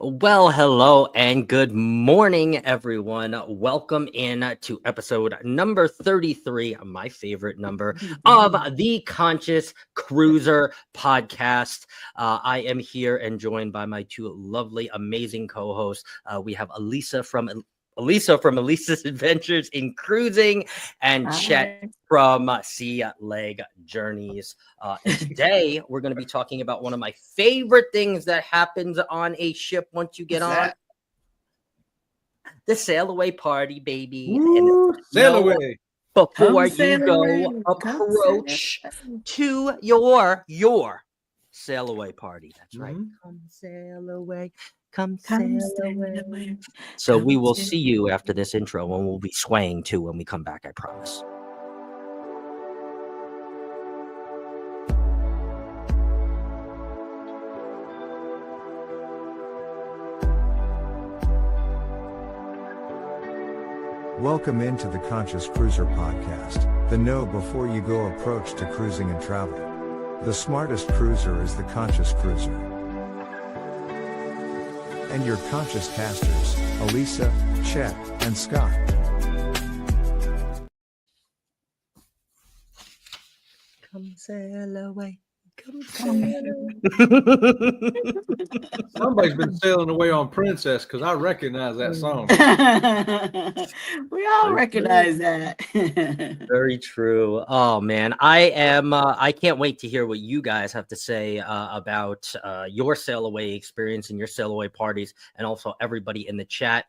Well, hello and good morning, everyone. Welcome in to episode number 33, my favorite number of the Conscious Cruiser podcast. I am here and joined by my two lovely, amazing co-hosts. We have Elisa from Elisa's Adventures in Cruising and Chet from Sea Leg Journeys. And today we're going to be talking about one of my favorite things that happens on a ship once you get on. The sail away party, baby. Ooh, and sail away. Before you go approach to your sail away party. That's right. Come sail away. Come sail away. So we will see you after this intro, and we'll be swaying too when we come back, I promise. Welcome into the Conscious Cruiser podcast, the know before you go approach to cruising and travel. The smartest cruiser is the Conscious Cruiser. And your conscious casters, Elisa, Chet, and Scott. Come sail away. Come Somebody's been sailing away on Princess because I recognize that song. We all recognize that. Very true. Oh man, I can't wait to hear what you guys have to say about your sail away experience and your sail away parties, and also everybody in the chat.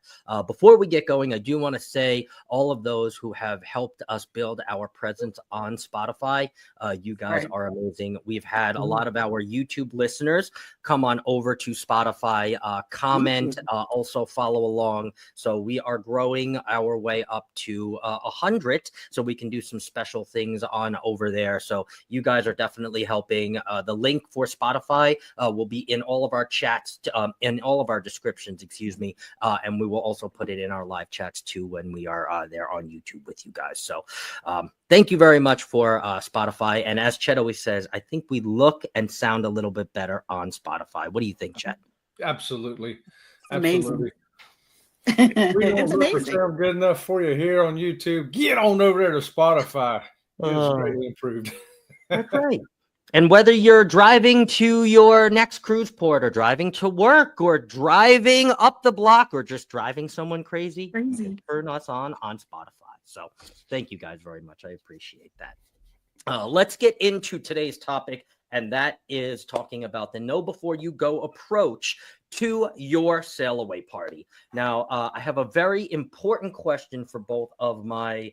Before we get going, I do want to say all of those who have helped us build our presence on Spotify. You guys are amazing. We've had a lot of our YouTube listeners come on over to Spotify, comment, also follow along. So we are growing our way up to 100, so we can do some special things on over there. So you guys are definitely helping. The link for Spotify will be in all of our chats, in all of our descriptions, and we will also put it in our live chats too when we are there on YouTube with you guys. So thank you very much for Spotify. And as Chet always says, I think we look and sound a little bit better on Spotify. What do you think, Chet? Absolutely. Amazing. It's amazing. Sound good enough for you here on YouTube. Get on over there to Spotify. It's greatly improved. That's right. And whether you're driving to your next cruise port or driving to work or driving up the block or just driving someone crazy. You can turn us on Spotify. So thank you guys very much. I appreciate that. Let's get into today's topic, and that is talking about the know before you go approach to your sail away party. Now, I have a very important question for both of my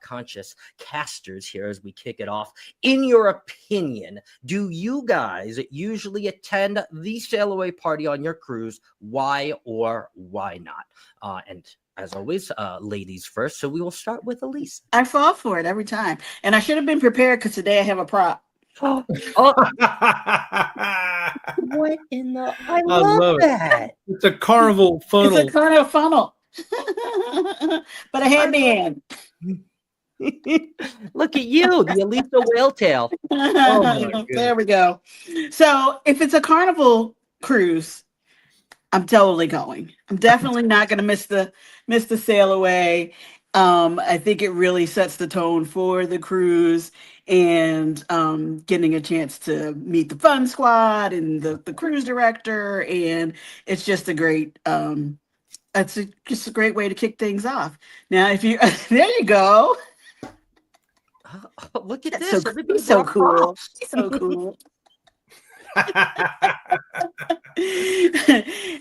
conscious casters here as we kick it off. In your opinion, do you guys usually attend the sail away party on your cruise? Why or why not? And as always, ladies first. So we will start with Elisa. I fall for it every time. And I should have been prepared because today I have a prop. What in the... I love that. It's a carnival funnel. It's a carnival funnel. But a headband. Look at you, the Elisa whale tail. There we go. So if it's a carnival cruise, I'm totally going. I'm definitely not going to miss the sail away. I think it really sets the tone for the cruise, and getting a chance to meet the fun squad and the cruise director, and it's just a great just a great way to kick things off. Now, if you there you go. Look at That's this. so cool. So cool.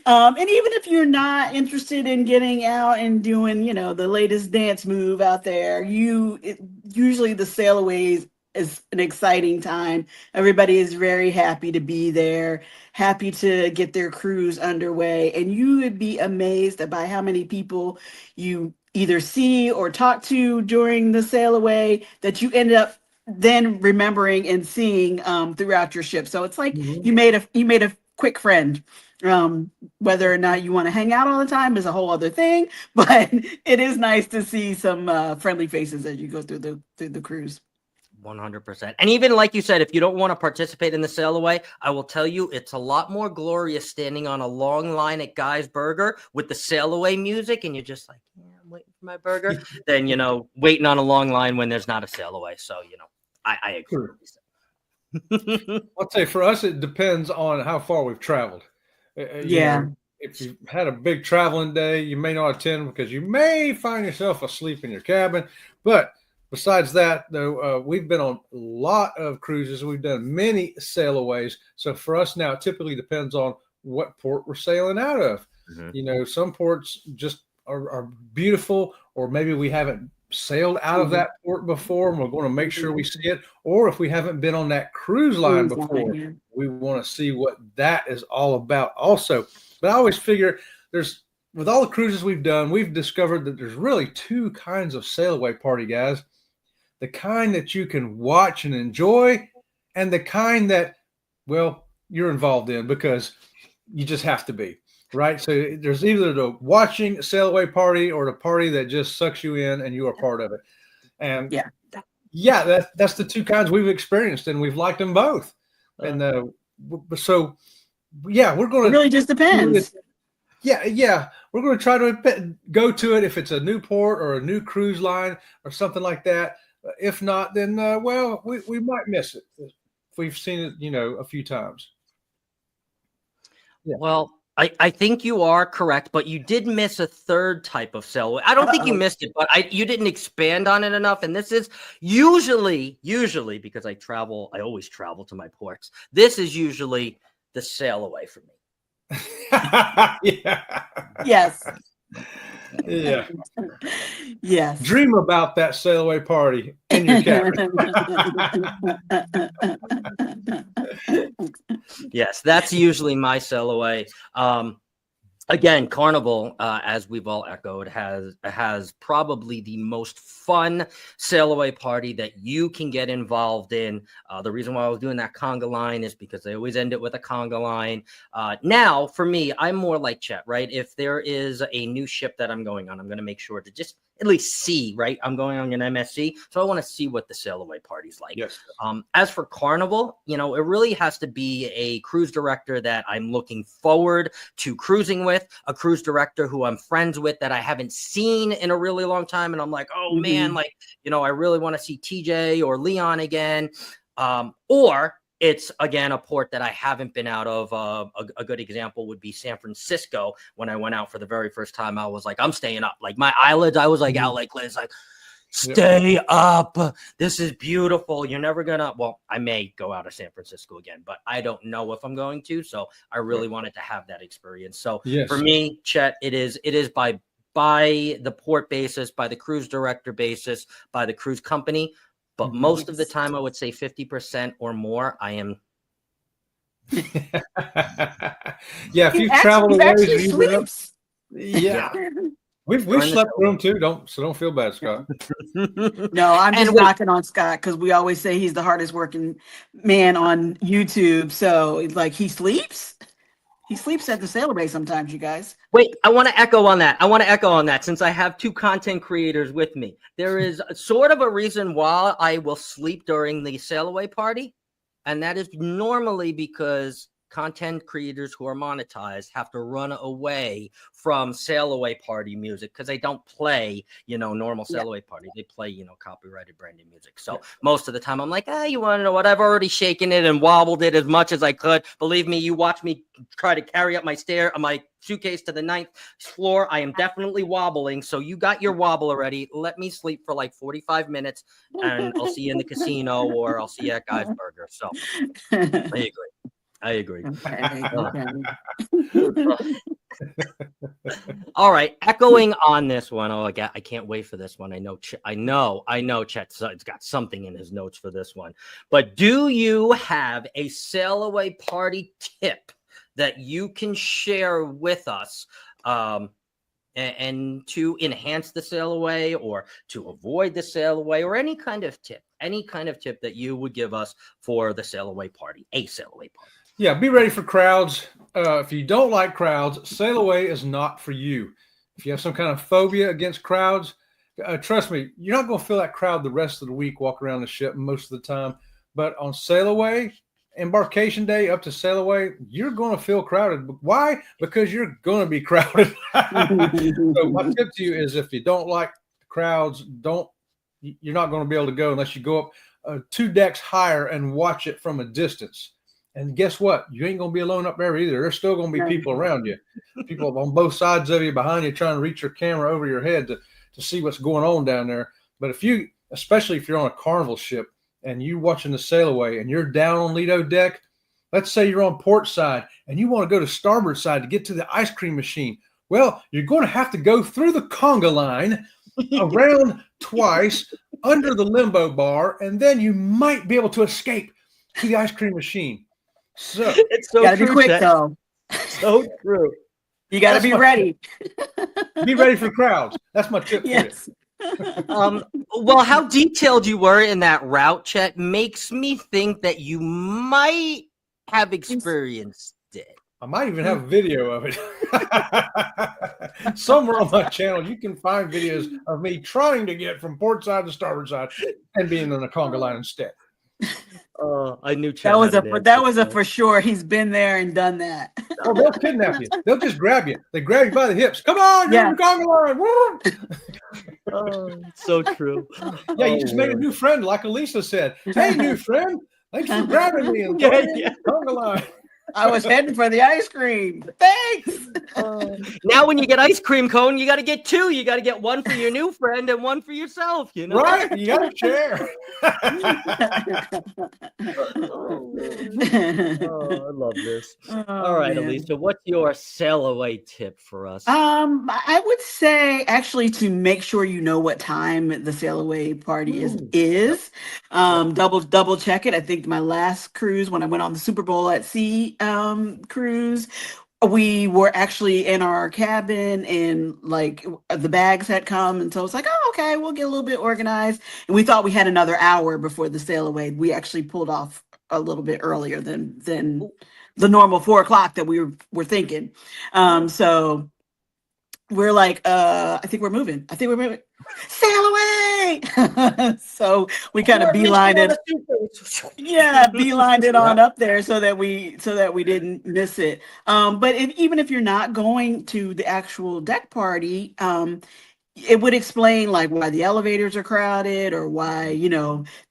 And even if you're not interested in getting out and doing, the latest dance move out there, usually the sail aways is an exciting time. Everybody is very happy to be there, happy to get their cruise underway, and you would be amazed by how many people you either see or talk to during the sail away that you ended up then remembering and seeing throughout your ship. So it's like you made a quick friend. Whether or not you want to hang out all the time is a whole other thing, but it is nice to see some friendly faces as you go through the cruise. 100%. And even like you said, if you don't want to participate in the sail away, I will tell you it's a lot more glorious standing on a long line at Guy's Burger with the sail away music, and you're just like, yeah, I'm waiting for my burger, than, you know, waiting on a long line when there's not a sail away. So, you know, I agree. I'll say for us, it depends on how far we've traveled. Yeah. Know, if you've had a big traveling day, you may not attend because you may find yourself asleep in your cabin. But besides that, though, we've been on a lot of cruises. We've done many sailaways. So for us now, it typically depends on what port we're sailing out of. Mm-hmm. You know, some ports just are beautiful, or maybe we haven't sailed out of that port before and we're going to make sure we see it. Or if we haven't been on that cruise line before, we want to see what that is all about also. But I always figure with all the cruises we've done, we've discovered that there's really two kinds of sail away party, guys. The kind that you can watch and enjoy, and the kind that, well, you're involved in because you just have to be, right? So there's either the watching sail away party or the party that just sucks you in and you are part of it. And that's the two kinds we've experienced, and we've liked them both. And so, yeah, we're going to. It really just depends. Yeah. We're going to try to go to it if it's a new port or a new cruise line or something like that. If not, then, we might miss it if we've seen it, you know, a few times. Yeah. Well, I think you are correct, but you did miss a third type of sail away. I don't think you missed it, but you didn't expand on it enough. And this is usually because I always travel to my ports. This is usually the sail away for me. Yeah. Yes. Yeah. Yes. Dream about that sail away party in your cabin. Yes, that's usually my sail away. Again, Carnival, as we've all echoed, has probably the most fun sail away party that you can get involved in. The reason why I was doing that conga line is because they always end it with a conga line. Now, for me, I'm more like Chet, right? If there is a new ship that I'm going on, I'm going to make sure to just at least see, right? I'm going on an MSC, so I want to see what the sail away party's like. Yes. As for Carnival, you know, it really has to be a cruise director that I'm looking forward to cruising with, a cruise director who I'm friends with that I haven't seen in a really long time. And I'm like, oh man, like, you know, I really want to see TJ or Leon again. Or it's, again, a port that I haven't been out of. A good example would be San Francisco. When I went out for the very first time, I was like, I'm staying up. Like my eyelids, I was like out like this, like, stay up. This is beautiful. You're never going to, well, I may go out of San Francisco again, but I don't know if I'm going to. So I really wanted to have that experience. So for me, Chet, it is by the port basis, by the cruise director basis, by the cruise company. But most of the time, I would say 50% or more, I am. Yeah, if you've traveled away, yeah. We've slept through them too. Don't feel bad, Scott. No, I'm just knocking on Scott because we always say he's the hardest working man on YouTube. So it's like he sleeps. He sleeps at the sail away sometimes, you guys. Wait, I want to echo on that. Since I have two content creators with me, there is sort of a reason why I will sleep during the sail away party. And that is normally because content creators who are monetized have to run away from sail away party music because they don't play, you know, normal sail away party. They play, you know, copyrighted branded music. So most of the time I'm like, you want to know what? I've already shaken it and wobbled it as much as I could. Believe me, you watch me try to carry up my suitcase to the 9th floor. I am definitely wobbling. So you got your wobble already. Let me sleep for like 45 minutes and I'll see you in the casino or I'll see you at Guy's Burger. So I agree. All right, echoing on this one. Oh, I can't wait for this one. I know. Chet's got something in his notes for this one. But do you have a sail away party tip that you can share with us? And to enhance the sail away or to avoid the sail away or any kind of tip that you would give us for the sail away party, a sail away party. Yeah, be ready for crowds. If you don't like crowds, sail away is not for you. If you have some kind of phobia against crowds, trust me, you're not going to feel that crowd the rest of the week walk around the ship most of the time. But on sail away, embarkation day up to sail away, you're going to feel crowded. Why? Because you're going to be crowded. So my tip to you is, if you don't like the crowds, you're not going to be able to go unless you go up 2 decks higher and watch it from a distance. And guess what? You ain't going to be alone up there either. There's still going to be people around you, people on both sides of you, behind you, trying to reach your camera over your head to see what's going on down there. But especially if you're on a Carnival ship and you're watching the sail away and you're down on Lido deck, let's say you're on port side and you want to go to starboard side to get to the ice cream machine. Well, you're going to have to go through the conga line, around twice, under the limbo bar, and then you might be able to escape to the ice cream machine. So it's so gotta true, be quick Chet. though. So true. You got to be ready. Be ready for crowds. That's my tip. Yes. Well, how detailed you were in that route, Chet, makes me think that you might have experienced it. I might even have a video of it. Somewhere on my channel, you can find videos of me trying to get from port side to starboard side and being on a conga line instead. I knew Chet that was a for sure. He's been there and done that. Oh, they'll kidnap you. They'll just grab you. They grab you by the hips. Come on, you're on the conga line. Woo! Oh, so true. Yeah, you just made a new friend, like Elisa said. Hey, new friend. Thanks for grabbing me and throwing me in the conga line. I was heading for the ice cream. Thanks. Now, when you get ice cream cone, you got to get 2. You got to get 1 for your new friend and 1 for yourself. You know, right? You got to share. I love this. All right, man. Elisa, what's your sail away tip for us? I would say actually to make sure you know what time the sail away party is. Double check it. I think my last cruise, when I went on the Super Bowl at Sea cruise, we were actually in our cabin and like the bags had come, and so it's like, oh, okay, we'll get a little bit organized. And we thought we had another hour before the sail away. We actually pulled off a little bit earlier than the normal 4 o'clock that we were thinking. So we're like, I think we're moving. Sail away. So we kind of beelined it. Yeah, beelined it on up there so that we didn't miss it. But even if you're not going to the actual deck party, it would explain like why the elevators are crowded or why,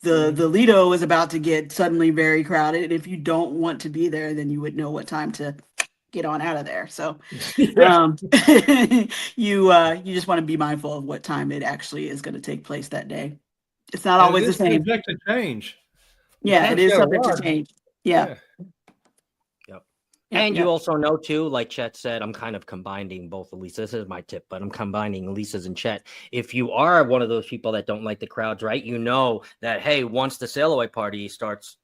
the Lido is about to get suddenly very crowded. And if you don't want to be there, then you would know what time to get on out of there. So you just want to be mindful of what time it actually is going to take place that day. It's not always the same. Subject to change. Yeah, it is subject to change. Yeah. Yep. And you also know too, like Chet said, I'm kind of combining both Elisa. This is my tip, but I'm combining Elisa's and Chet. If you are one of those people that don't like the crowds, right? You know that, hey, once the sail away party starts,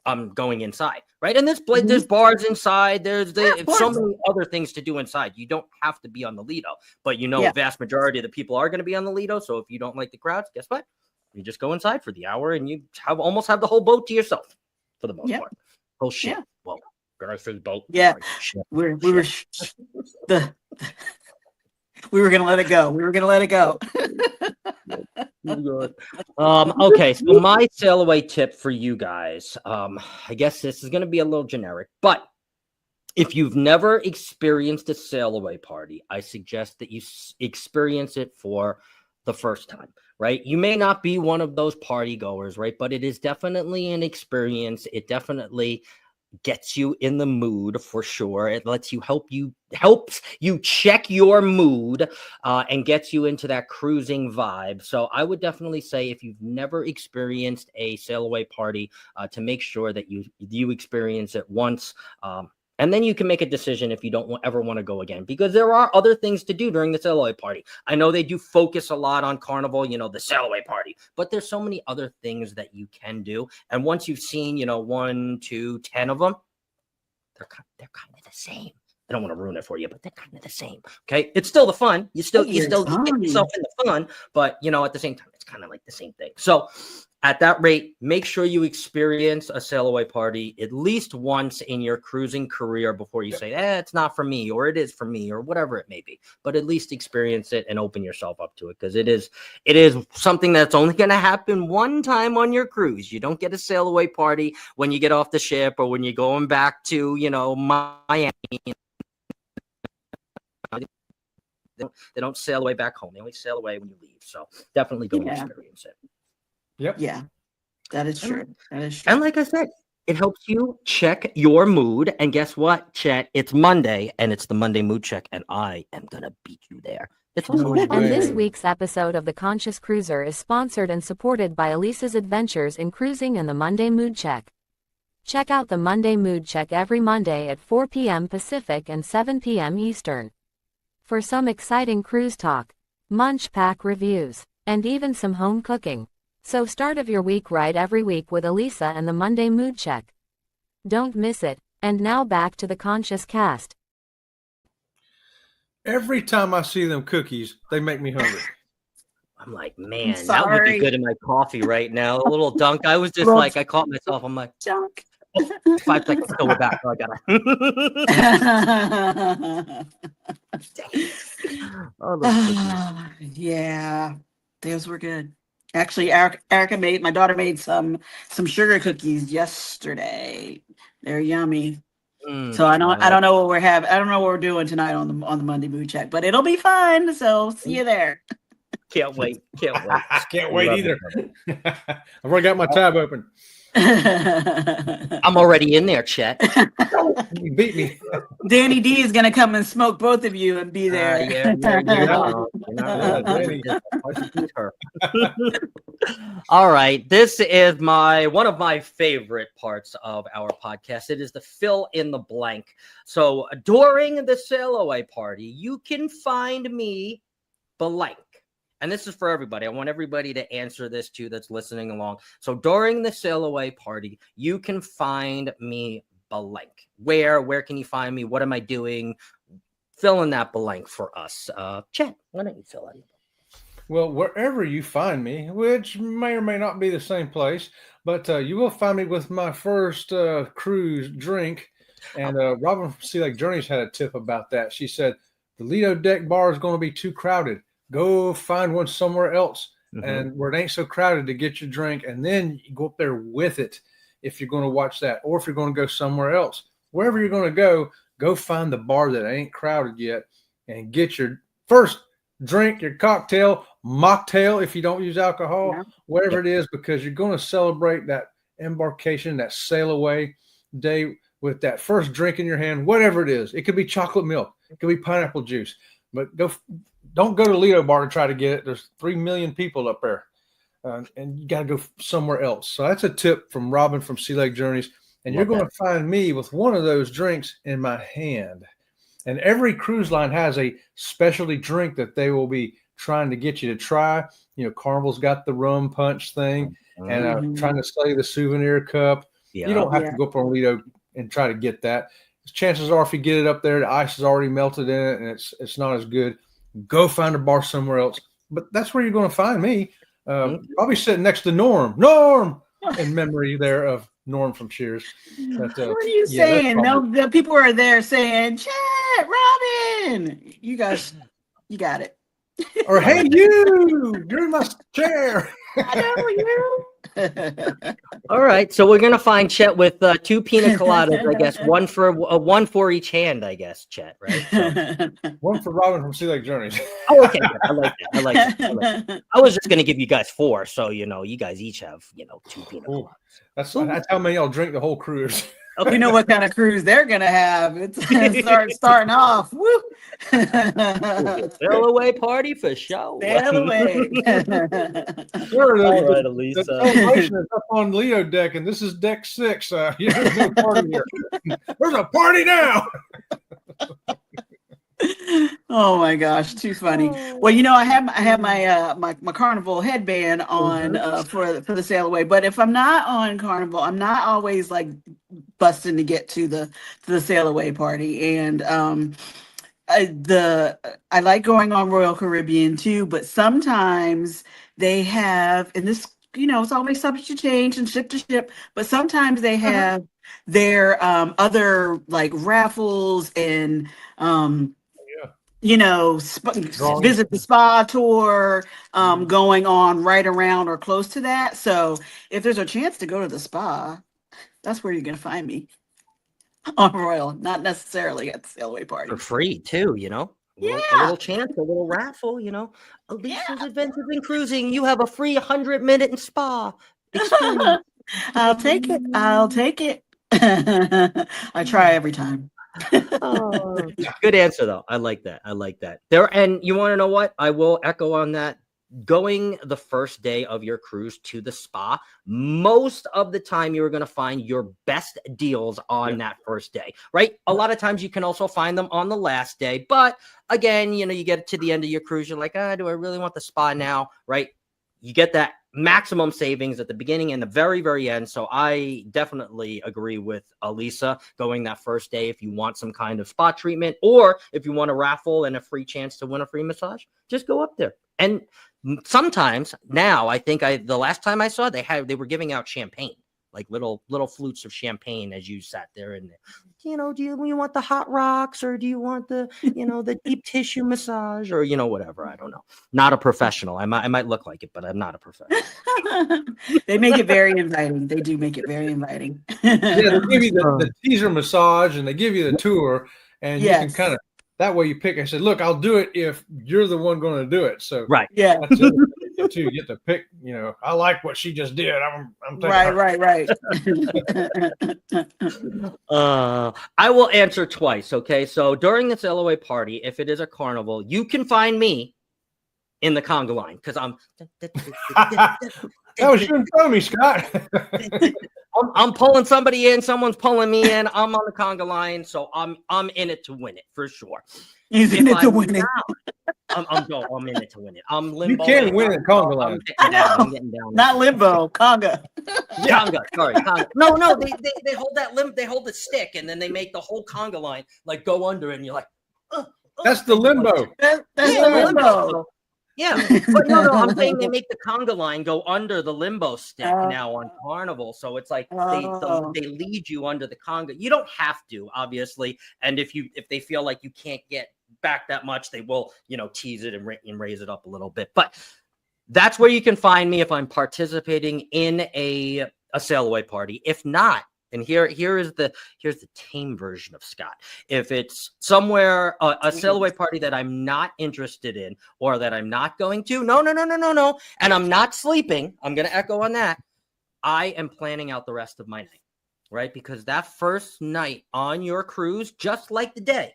I'm going inside, right? And there's bars inside. There's so many other things to do inside. You don't have to be on the Lido, but vast majority of the people are going to be on the Lido. So if you don't like the crowds, guess what? You just go inside for the hour and you almost have the whole boat to yourself for the most part. Whole ship. Yeah. Well, Garth's boat. Yeah. We were going to let it go. Okay, so my sail away tip for you guys, I guess this is going to be a little generic, but if you've never experienced a sail away party, I suggest that you experience it for the first time, right? You may not be one of those party goers, right? But it is definitely an experience. It definitely gets you in the mood for sure. It helps you check your mood and gets you into that cruising vibe. So I would definitely say if you've never experienced a sail away party, to make sure that you experience it once. And then you can make a decision if you don't ever want to go again, because there are other things to do during the sail away party. I know they do focus a lot on Carnival, the sail away party, but there's so many other things that you can do. And once you've seen, 1, 2, 10 of them, they're kind of the same. I don't want to ruin it for you, but they're kind of the same. Okay. It's still the fun. You still get yourself in the fun, but at the same time, it's kind of like the same thing. So at that rate, make sure you experience a sail away party at least once in your cruising career before you say, it's not for me, or it is for me, or whatever it may be. But at least experience it and open yourself up to it, because it is something that's only going to happen one time on your cruise. You don't get a sail away party when you get off the ship or when you're going back to, Miami. They don't sail away back home. They only sail away when you leave. So definitely go and experience it. Yep. Yeah, that is true. That is true. And like I said, it helps you check your mood. And guess what, Chet? It's Monday, and it's the Monday mood check, and I am going to beat you there. It's Ooh. And this week's episode of The Conscious Cruiser is sponsored and supported by Elisa's Adventures in Cruising and the Monday Mood Check. Check out the Monday Mood Check every Monday at 4 p.m. Pacific and 7 p.m. Eastern. For some exciting cruise talk, munch pack reviews, and even some home cooking. So start of your week right every week with Elisa and the Monday Mood Check. Don't miss it. And now back to the Conscious Cast. Every time I see them cookies, they make me hungry. I'm like, man, that would be good in my coffee right now. A little dunk. I was just I caught myself. I'm like, Junk. 5 seconds to go back. Oh, I gotta. Yeah, those were good. Actually, Erica my daughter made some sugar cookies yesterday. They're yummy. So I don't know what we're having. I don't know what we're doing tonight on the Monday Mood Check, but it'll be fun. So see you there. Can't wait. Can't wait either. I've already got my tab open. I'm already in there, Chet. You beat me. Danny D is gonna come and smoke both of you and be there. All right, this is one of my favorite parts of our podcast. It is the fill in the blank. So during the sail away party, you can find me blank. And this is for everybody. I want everybody to answer this too that's listening along. So during the sail away party, you can find me blank. Where can you find me? What am I doing? Fill in that blank for us. Chet, why don't you fill in? Well, wherever you find me, which may or may not be the same place, but you will find me with my first cruise drink. And Robin from Sea Lake Journeys had a tip about that. She said, the Lido deck bar is going to be too crowded. Go find one somewhere else, and where it ain't so crowded to get your drink, and then you go up there with it if you're going to watch that, or if you're going to go somewhere else. Wherever you're going to go find the bar that ain't crowded yet and get your first drink, your cocktail, mocktail if you don't use alcohol, whatever it is, because you're going to celebrate that embarkation, that sail away day with that first drink in your hand, whatever it is. It could be chocolate milk. It could be pineapple juice. But don't go to Lido Bar to try to get it. There's 3 million people up there, and you got to go somewhere else. So that's a tip from Robin from Sea Lake Journeys. And you're going to find me with one of those drinks in my hand. And every cruise line has a specialty drink that they will be trying to get you to try. You know, Carnival's got the rum punch thing, and trying to sell you the souvenir cup. Yeah. You don't have to go up on Lido and try to get that. Chances are, if you get it up there, the ice is already melted in it, and it's not as good. Go find a bar somewhere else. But that's where you're going to find me. Probably sitting next to Norm, in memory there of Norm from Cheers. But, what are you saying? No, the people are there saying, Chet, Robin, you guys, you got it. Or, hey, you're in my chair. I know you. All right, so we're gonna find Chet with 2 pina coladas, I guess, one for each hand, I guess, Chet, right? So. One for Robin from Sea Lake Journeys. Oh, okay, I like that. I was just gonna give you guys 4, so you guys each have 2 pina coladas. That's how many I'll drink the whole cruise. Okay. You know what kind of cruise they're gonna have. It's starting off. Woo! Sail away party for show. Sail away. Sure, all right, Elisa. The celebration is up on Lido deck, and this is deck 6. There's no party here. There's a party now. Oh my gosh, too funny. Well, I have my Carnival headband on for the sail away. But if I'm not on Carnival, I'm not always like busting to get to the sail away party. And I like going on Royal Caribbean too, but sometimes they have, and this it's always subject to change and ship to ship, but sometimes they have their other like raffles and Drawings. visit the spa tour going on right around or close to that. So if there's a chance to go to the spa, that's where you're going to find me on Royal, not necessarily at the sail away party. For free too, A little chance, a little raffle, Elisa's Adventures in Cruising. You have a free 100-minute in spa experience. I'll take it. I'll take it. I try every time. Oh, good answer though. I like that. There, and you want to know what? I will echo on that. Going the first day of your cruise to the spa, most of the time you're going to find your best deals on that first day, right? A lot of times you can also find them on the last day, but again, you get to the end of your cruise, you're like, do I really want the spa now, right? You get that maximum savings at the beginning and the very, very end. So I definitely agree with Elisa going that first day if you want some kind of spa treatment, or if you want a raffle and a free chance to win a free massage, just go up there. And sometimes now, I think the last time I saw, they were giving out champagne, like little flutes of champagne as you sat there and do you want the hot rocks, or do you want the the deep tissue massage, or whatever. I don't know. Not a professional. I might look like it, but I'm not a professional. They make it very inviting. They do make it very inviting. Yeah, they give you the teaser massage and they give you the tour, and you can kind of, that way you pick. I said, look, I'll do it if you're the one going to do it. So right, yeah, that's it, too. You get to pick. I like what she just did. I'm right. I will answer twice. Okay, so during this LOA party, if it is a carnival, you can find me in the conga line because I'm. That was you in front of me, Scott. I'm pulling somebody in, someone's pulling me in. I'm on the conga line, so I'm in it to win it for sure. He's in it to win it. I'm in it to win it. I'm limbo. You can win at conga line. I'm getting down. Not limbo, conga. Conga, sorry, conga. No, they hold that they hold the stick, and then they make the whole conga line like go under it, and you're like, that's the limbo. That's the limbo. Yeah, but no, I'm saying they make the conga line go under the limbo stick now on Carnival, so it's like they lead you under the conga. You don't have to, obviously, and if they feel like you can't get back that much, they will tease it and raise it up a little bit. But that's where you can find me if I'm participating in a sail away party. If not, and here's the tame version of Scott. If it's somewhere a sail away party that I'm not interested in or that I'm not going to, no, and I'm not sleeping, I'm going to echo on that. I am planning out the rest of my night, right? Because that first night on your cruise, just like the day,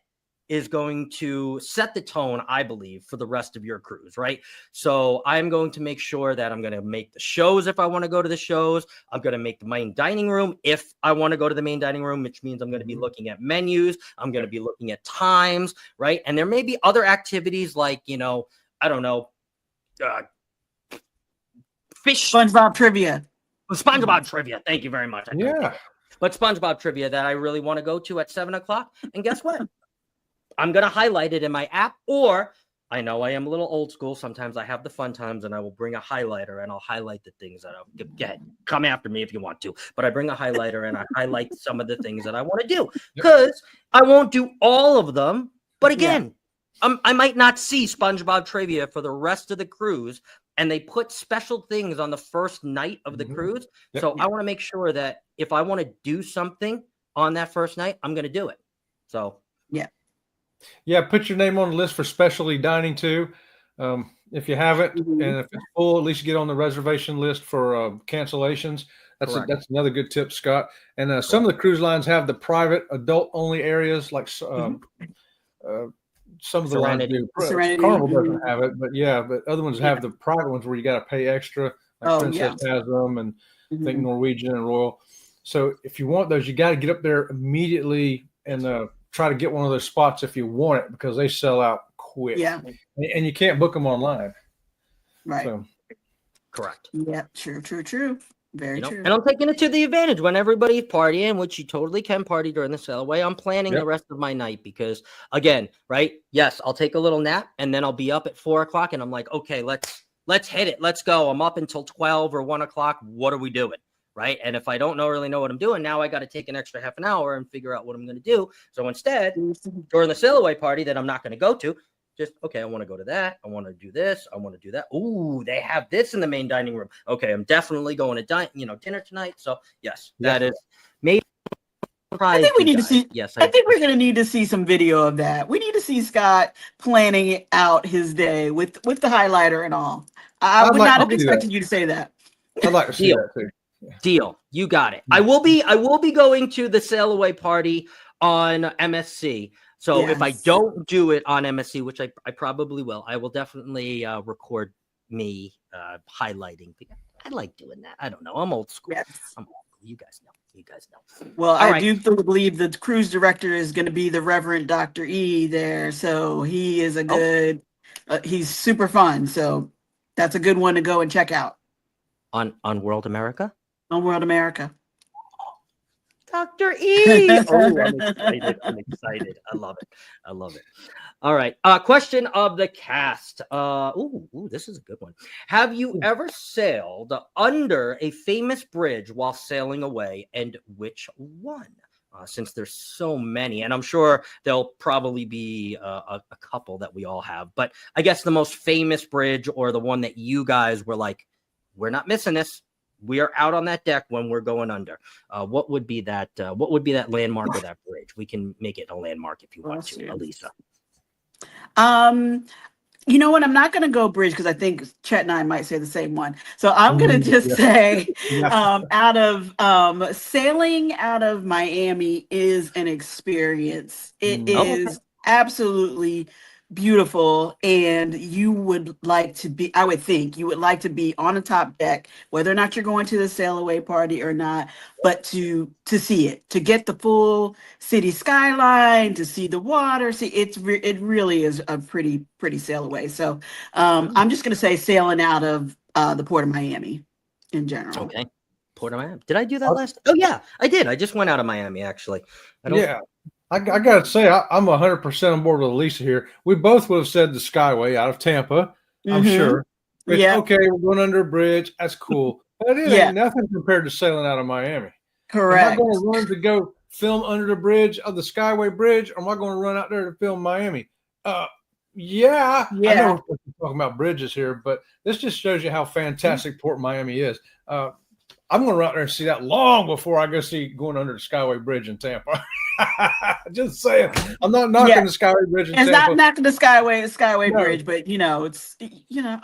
is going to set the tone, I believe, for the rest of your cruise, right? So I'm going to make sure that I'm going to make the shows if I want to go to the shows. I'm going to make the main dining room if I want to go to the main dining room, which means I'm going to be looking at menus. I'm going to be looking at times, right? And there may be other activities like, I don't know, fish. SpongeBob trivia. SpongeBob trivia. Thank you very much. Yeah. But SpongeBob trivia that I really want to go to at 7:00. And guess what? I'm going to highlight it in my app, or I know I am a little old school. Sometimes I have the fun times and I will bring a highlighter and I'll highlight the things that I'll get. Come after me if you want to, but I bring a highlighter and I highlight some of the things that I want to do because I won't do all of them. But again, I might not see SpongeBob trivia for the rest of the cruise, and they put special things on the first night of the cruise. So I want to make sure that if I want to do something on that first night, I'm going to do it. So yeah, put your name on the list for specialty dining too. If you haven't, and if it's full, at least get on the reservation list for cancellations. That's another good tip, Scott. And some of the cruise lines have the private adult only areas, like some of the lines do. Carnival doesn't have it, but other ones have the private ones where you got to pay extra. Like Princess has them, and I think Norwegian and Royal. So if you want those, you got to get up there immediately and try to get one of those spots if you want it, because they sell out quick. Yeah. And you can't book them online. Right. So. Correct. Yeah. True. Very true. And I'm taking it to the advantage when everybody's partying, which you totally can party during the sail away. I'm planning the rest of my night because, again, right? Yes, I'll take a little nap and then I'll be up at 4:00 and I'm like, okay, let's let's hit it. Let's go. I'm up until 12 or 1 o'clock. What are we doing? Right. And if I don't really know what I'm doing, now I got to take an extra half an hour and figure out what I'm going to do. So instead, during the sail away party that I'm not going to go to, just, okay, I want to go to that. I want to do this. I want to do that. Ooh, they have this in the main dining room. Okay, I'm definitely going to dinner tonight. So yes, that is maybe. I think we need to see. Yes, I think we're going to need to see some video of that. We need to see Scott planning out his day with the highlighter and all. I would not have expected you to say that. I'd like to see that too. Deal. You got it. I will be going to the sail away party on MSC. So if I don't do it on MSC, which I probably will, I will definitely record me highlighting. I like doing that. I don't know. I'm old school. Yes. I'm old school. You guys know. Well, I do believe the cruise director is going to be the Reverend Dr. E there. So he is a good, he's super fun. So that's a good one to go and check out. On World America? On World America. Dr. E. I'm excited. I love it. All right. Question of the cast. This is a good one. Have you ever sailed under a famous bridge while sailing away, and which one? Since there's so many, and I'm sure there'll probably be a couple that we all have, but I guess the most famous bridge, or the one that you guys were like, we're not missing this. We are out on that deck when we're going under. What would be that? What would be that landmark of that bridge? We can make it a landmark if you want to, Elisa. You know what? I'm not going to go bridge because I think Chet and I might say the same one. So I'm going to just say, out of sailing out of Miami is an experience. It is absolutely beautiful, and you would like to be, I would think you would like to be on the top deck, whether or not you're going to the sail away party or not, but to see it, to get the full city skyline, to see the water. See, it really is a pretty sail away. So I'm just going to say sailing out of the Port of Miami in general. Okay. Port of Miami. Did I do that last? Oh yeah, I did. I just went out of Miami actually. I got to say, I'm 100% on board with Lisa here. We both would have said the Skyway out of Tampa, I'm sure. Okay, we're going under a bridge. That's cool. But it ain't nothing compared to sailing out of Miami. Correct. Am I going to run to go film under the bridge of the Skyway Bridge, or am I going to run out there to film Miami? I know we're talking about bridges here, but this just shows you how fantastic Port Miami is. I'm going to run out there and see that long before I go see going under the Skyway Bridge in Tampa. Just saying. I'm not knocking the Skyway Bridge in Tampa. It's not knocking the Skyway Bridge, but it's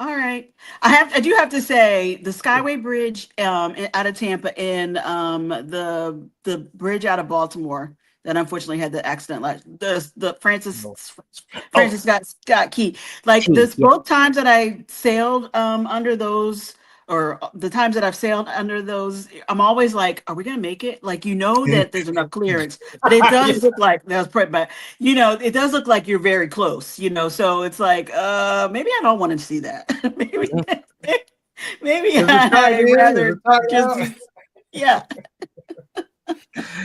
all right. I do have to say the Skyway Bridge out of Tampa and the bridge out of Baltimore that unfortunately had the accident, like the Francis Scott Key. Like both times that I sailed under those, or the times that I've sailed under those, I'm always like, are we going to make it? Like, that there's enough clearance, but it does look like it does look like you're very close, so it's like, maybe I don't want to see that. maybe I'd rather just,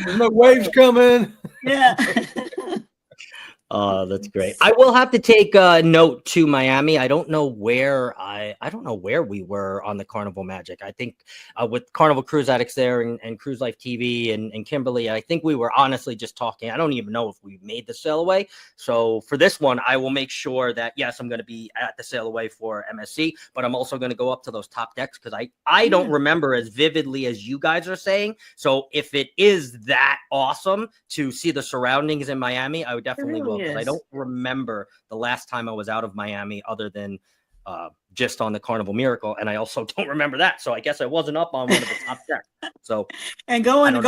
There's no waves coming. Yeah. Oh, that's great. I will have to take a note to Miami. I don't know where we were on the Carnival Magic. I think with Carnival Cruise Addicts there and Cruise Life TV and Kimberly, I think we were honestly just talking. I don't even know if we made the sail away. So for this one, I will make sure that, yes, I'm going to be at the sail away for MSC, but I'm also going to go up to those top decks because I don't remember as vividly as you guys are saying. So if it is that awesome to see the surroundings in Miami, I would definitely will. I don't remember the last time I was out of Miami other than just on the Carnival Miracle, and I also don't remember that. So I guess I wasn't up on one of the top decks. So and going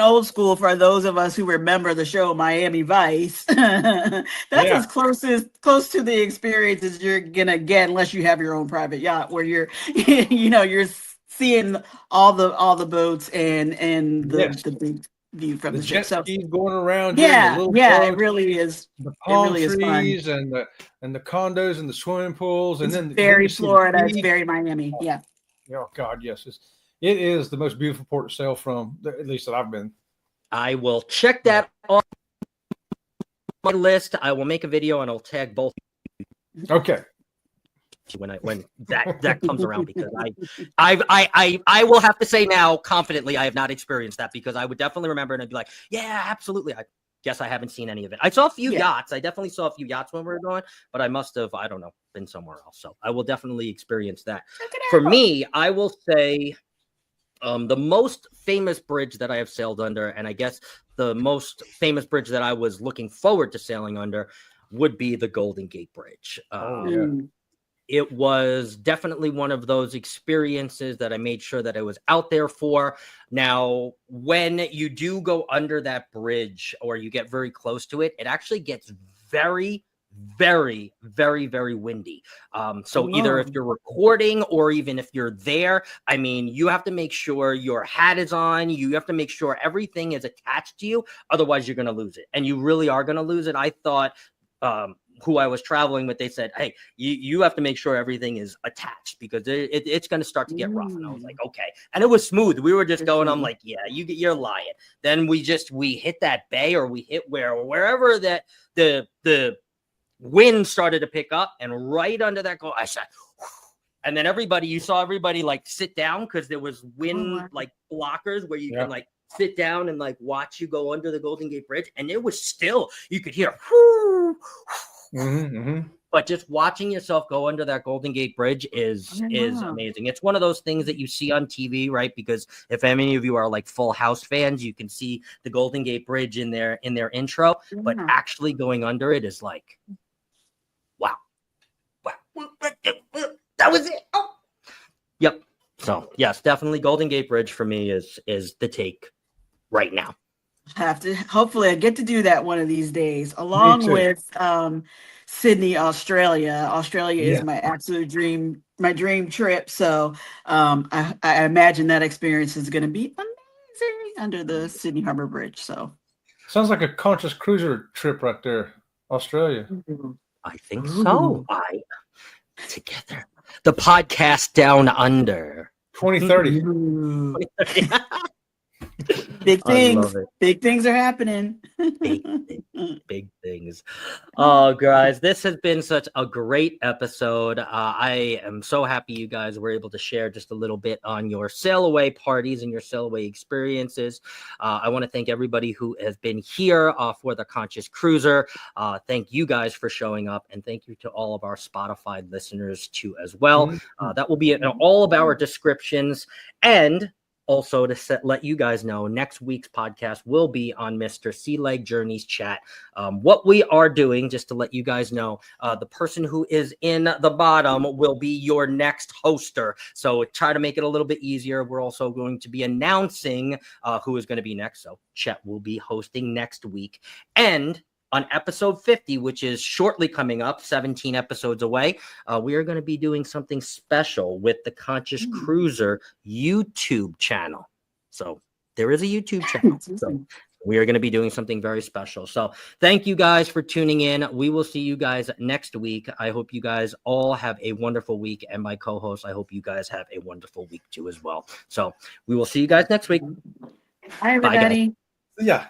old school for those of us who remember the show Miami Vice. That's as close to the experience as you're gonna get, unless you have your own private yacht where you're you're seeing all the boats and the big view from the ship. Jet skis going around. It really is. The palm trees and the condos and the swimming pools, and then very Florida. It's very Miami. Yeah. Oh God, yes, it is the most beautiful port to sail from, at least that I've been. I will check that off my list. I will make a video and I'll tag both. Okay. when that comes around, because I will have to say now confidently I have not experienced that, because I would definitely remember and I'd be like, yeah, absolutely. I guess I haven't seen any of it. I saw a few yachts. I definitely saw a few yachts when we were going, but I must have, I don't know, been somewhere else. So I will definitely experience that. For me, I will say the most famous bridge that I have sailed under, and I guess the most famous bridge that I was looking forward to sailing under, would be the Golden Gate Bridge. It was definitely one of those experiences that I made sure that I was out there for. Now, when you do go under that bridge or you get very close to it, it actually gets very, very, very, very windy. So either if you're recording or even if you're there, I mean, you have to make sure your hat is on. You have to make sure everything is attached to you. Otherwise, you're going to lose it. And you really are going to lose it. I thought who I was traveling with, they said, hey, you have to make sure everything is attached, because it's going to start to get rough. And I was like, okay. And it was smooth. We were just going, I'm like, yeah, you're lying. Then we hit that bay, or we hit wherever that the wind started to pick up, and right under that I said, whew. And then you saw everybody like sit down, because there was wind like blockers where you can like sit down and like watch you go under the Golden Gate Bridge, and it was still, you could hear whoo, but just watching yourself go under that Golden Gate Bridge is amazing. It's one of those things that you see on TV, right? Because if any of you are like Full House fans, you can see the Golden Gate Bridge in their intro, but actually going under it is like, wow, that was it. Oh. Yep. So yes, definitely Golden Gate Bridge for me is the take right now. Hopefully I get to do that one of these days, along with Sydney, Australia. Australia is my absolute dream trip. So I imagine that experience is going to be amazing under the Sydney Harbor Bridge. So sounds like a Conscious Cruiser trip right there, Australia. I think so. Together, the podcast Down Under 2030. Big things are happening. Big things. Oh, guys, this has been such a great episode. I am so happy you guys were able to share just a little bit on your sail away parties and your sail away experiences. I want to thank everybody who has been here for the Conscious Cruiser. Thank you guys for showing up, and thank you to all of our Spotify listeners too as well. That will be in all of our descriptions. And also, to let you guys know, next week's podcast will be on Mr. Sea Leg Journeys chat. What we are doing, just to let you guys know, the person who is in the bottom will be your next hoster. So try to make it a little bit easier. We're also going to be announcing who is going to be next. So Chet will be hosting next week. And on episode 50, which is shortly coming up, 17 episodes away, we are going to be doing something special with the Conscious Cruiser YouTube channel. So there is a YouTube channel. So we are going to be doing something very special. So thank you guys for tuning in. We will see you guys next week. I hope you guys all have a wonderful week. And my co-host, I hope you guys have a wonderful week too as well. So we will see you guys next week. Hi, everybody. Bye, guys. Yeah.